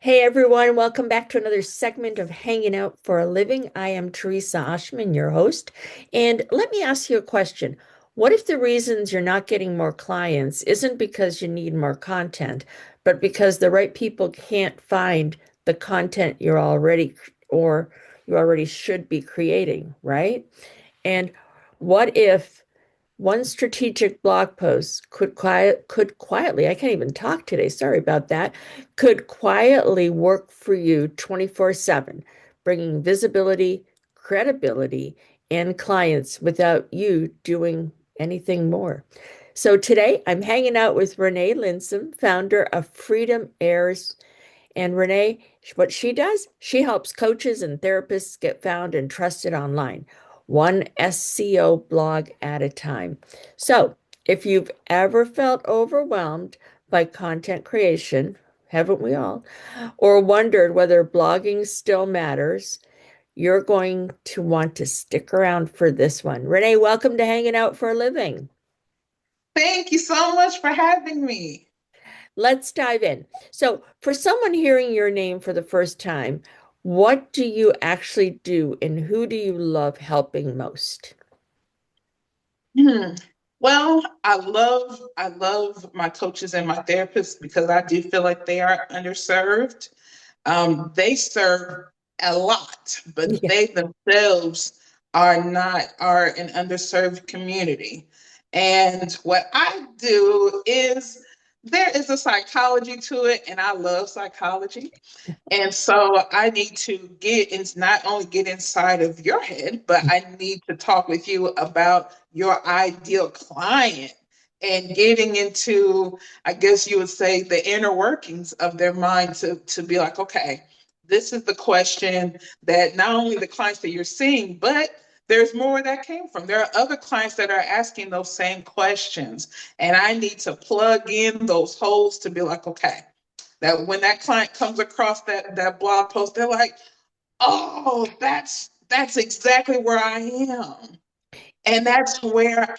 Hey everyone, welcome back to another segment of Hanging Out for a Living. I am Teresa Oshman, your host. And let me ask you a question. What if the reasons you're not getting more clients isn't because you need more content, but because the right people can't find the content you already should be creating, right? And what if one strategic blog post could quietly, I can't even talk today, sorry about that, could quietly work for you 24/7, bringing visibility, credibility, and clients without you doing anything more. So today I'm hanging out with Renee Linsom, founder of Freedom Airs. And Renee, what she does, she helps coaches and therapists get found and trusted online, one SEO blog at a time. So, if you've ever felt overwhelmed by content creation, haven't we all, or wondered whether blogging still matters, you're going to want to stick around for this one. Renee, welcome to Hanging Out for a Living. Thank you so much for having me. Let's dive in. So, for someone hearing your name for the first time, what do you actually do and who do you love helping most? Hmm. Well, I love my coaches and my therapists because I do feel like they are underserved. They serve a lot, but Yeah, they themselves are an underserved community. And what I do is there is a psychology to it, and I love psychology. And so I need to not only get inside of your head, but I need to talk with you about your ideal client and getting into, I guess you would say, the inner workings of their mind to be like, okay, this is the question that not only the clients that you're seeing, but there's more that came from. There are other clients that are asking those same questions. And I need to plug in those holes to be like, okay, that when that client comes across that blog post, they're like, "Oh, that's exactly where I am." And that's where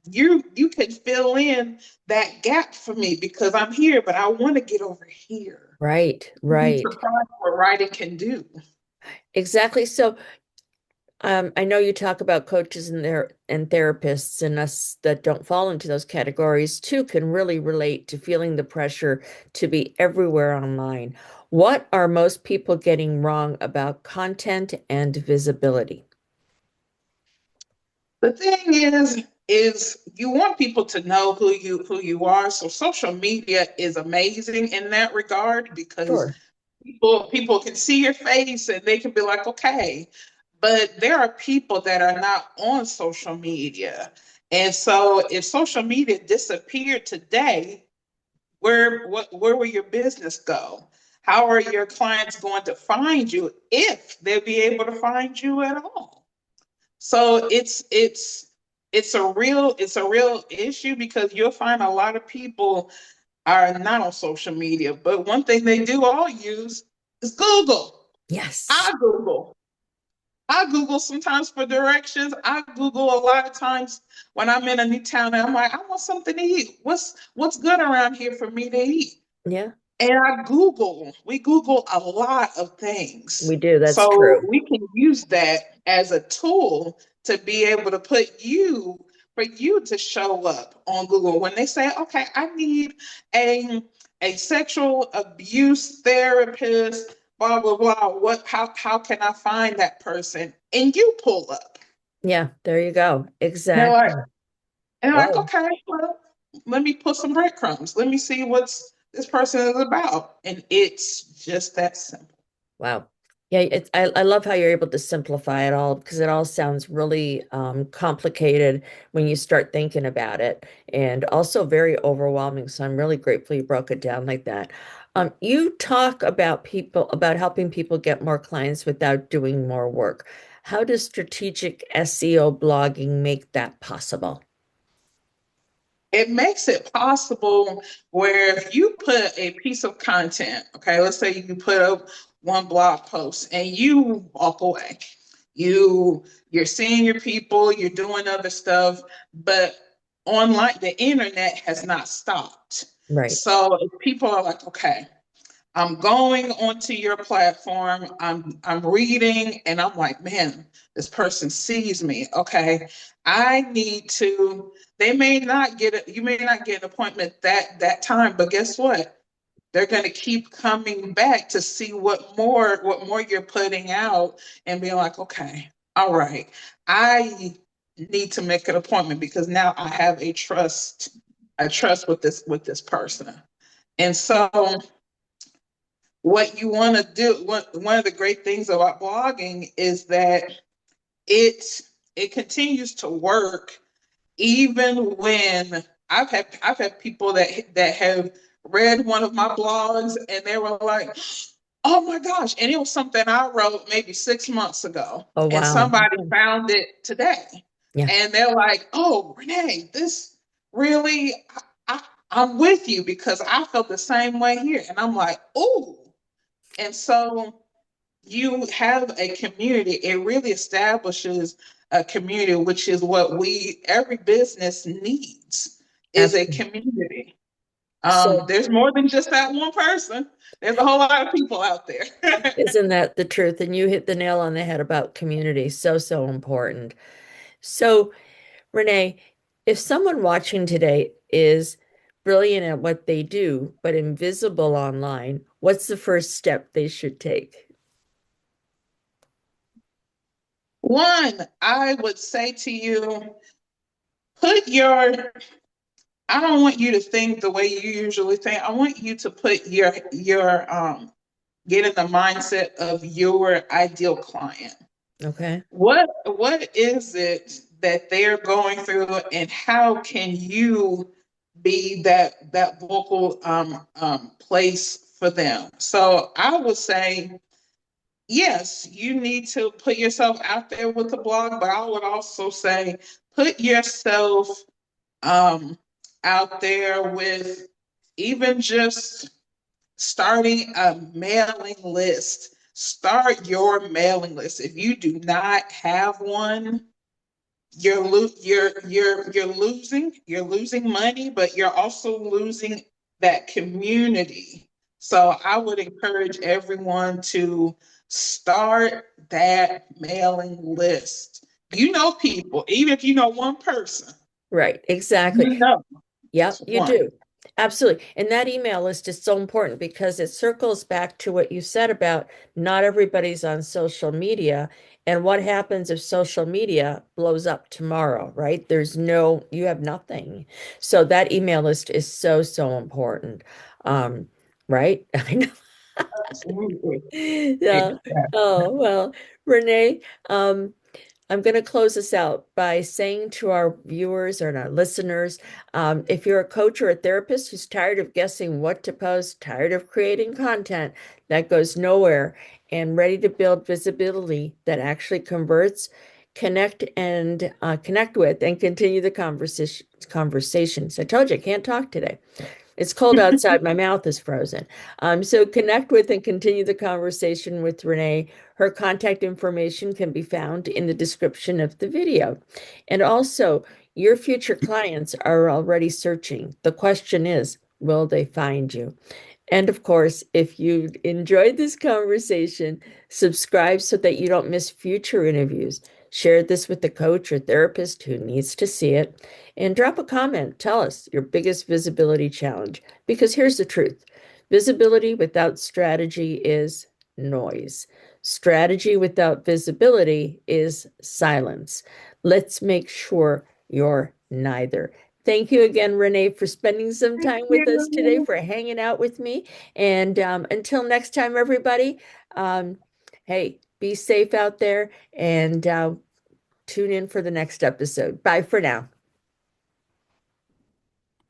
you can fill in that gap for me because I'm here, but I want to get over here. right, You'd be right. surprised what writing can do. Exactly. So, I know you talk about coaches and therapists, and us that don't fall into those categories too can really relate to feeling the pressure to be everywhere online. What are most people getting wrong about content and visibility? The thing is you want people to know who you are. So social media is amazing in that regard because Sure. people can see your face and they can be like, okay, but there are people that are not on social media. And so if social media disappeared today, where will your business go? How are your clients going to find you if they'll be able to find you at all? So it's a real issue because you'll find a lot of people are not on social media, but one thing they do all use is Google. Yes. I Google. I Google sometimes for directions. I Google a lot of times when I'm in a new town and I'm like, I want something to eat. What's good around here for me to eat? Yeah, And we Google a lot of things. we do. That's So true. we can use that as a tool to be able to for you to show up on Google. When they say, okay, I need a, a sexual abuse therapist, blah, blah, blah. How can I find that person? And you pull up. Yeah, there you go. They're like, Exactly. and like, Wow. okay, well, let me put some breadcrumbs. Let me see what's this person is about. And it's just that simple. Wow. Yeah, I love how you're able to simplify it all because it all sounds really complicated when you start thinking about it and also very overwhelming. So I'm really grateful you broke it down like that. You talk about helping people get more clients without doing more work. How does strategic SEO blogging make that possible? It makes it possible where if you put a piece of content, okay, let's say you put up one blog post and you walk away. You're seeing your people, you're doing other stuff, but online the internet has not stopped. Right. So if people are like, okay, I'm going onto your platform. I'm reading and I'm like, man, this person sees me. Okay. I need to, they may not get it, you may not get an appointment that time, but guess what? They're going to keep coming back to see what more you're putting out and being like, okay, all right, I need to make an appointment because now I have a trust with this person. And so what you want to do, one of the great things about blogging is that it it continues to work even when I've had people that have read one of my blogs and they were like, "Oh my gosh!" And it was something I wrote maybe 6 months ago, Oh, and wow. somebody found it today, Yeah. and they're like, "Oh, Renee, this really." I, I'm with you because I felt the same way here. And I'm like, oh. And so you have a community, it really establishes a community, which is what every business needs is a Absolutely. community. So There's more than just that one person. There's a whole lot of people out there. isn't that the truth? And you hit the nail on the head about community. So, so important. So, Renee, if someone watching today is brilliant at what they do, but invisible online, what's the first step they should take? One, I would say to you, put your I don't want you to think the way you usually think. I want you to put your get in the mindset of your ideal client. Okay. What is it that they're going through, and how can you be that vocal place for them? So I would say yes, you need to put yourself out there with the blog, but I would also say put yourself um, out there with even just starting a mailing list. Start your mailing list. If you do not have one, you're losing money, but you're also losing that community. So I would encourage everyone to start that mailing list. You know people, even if you know one person, Right. Exactly. you know Yep, it's you one. do. Absolutely. And that email list is so important because it circles back to what you said about not everybody's on social media. And what happens if social media blows up tomorrow, right? You have nothing. So that email list is so, so important. Um, right? I know. Absolutely. Yeah. Exactly. Oh, well, Renee, I'm going to close this out by saying to our viewers and our listeners, if you're a coach or a therapist who's tired of guessing what to post, tired of creating content that goes nowhere, and ready to build visibility that actually converts, connect with and continue the conversations. I told you I can't talk today. It's cold outside. My mouth is frozen. So connect with and continue the conversation with Renee. Her contact information can be found in the description of the video. And also, your future clients are already searching. The question is, will they find you? And of course, if you enjoyed this conversation, subscribe so that you don't miss future interviews. Share this with the coach or therapist who needs to see it. And drop a comment. Tell us your biggest visibility challenge. Because here's the truth, visibility without strategy is noise. Strategy without visibility is silence. Let's make sure you're neither. Thank you again, Renee, for spending some Thank time with us today, you. for hanging out with me. And until next time, everybody, um, hey, be safe out there and tune in for the next episode. Bye for now.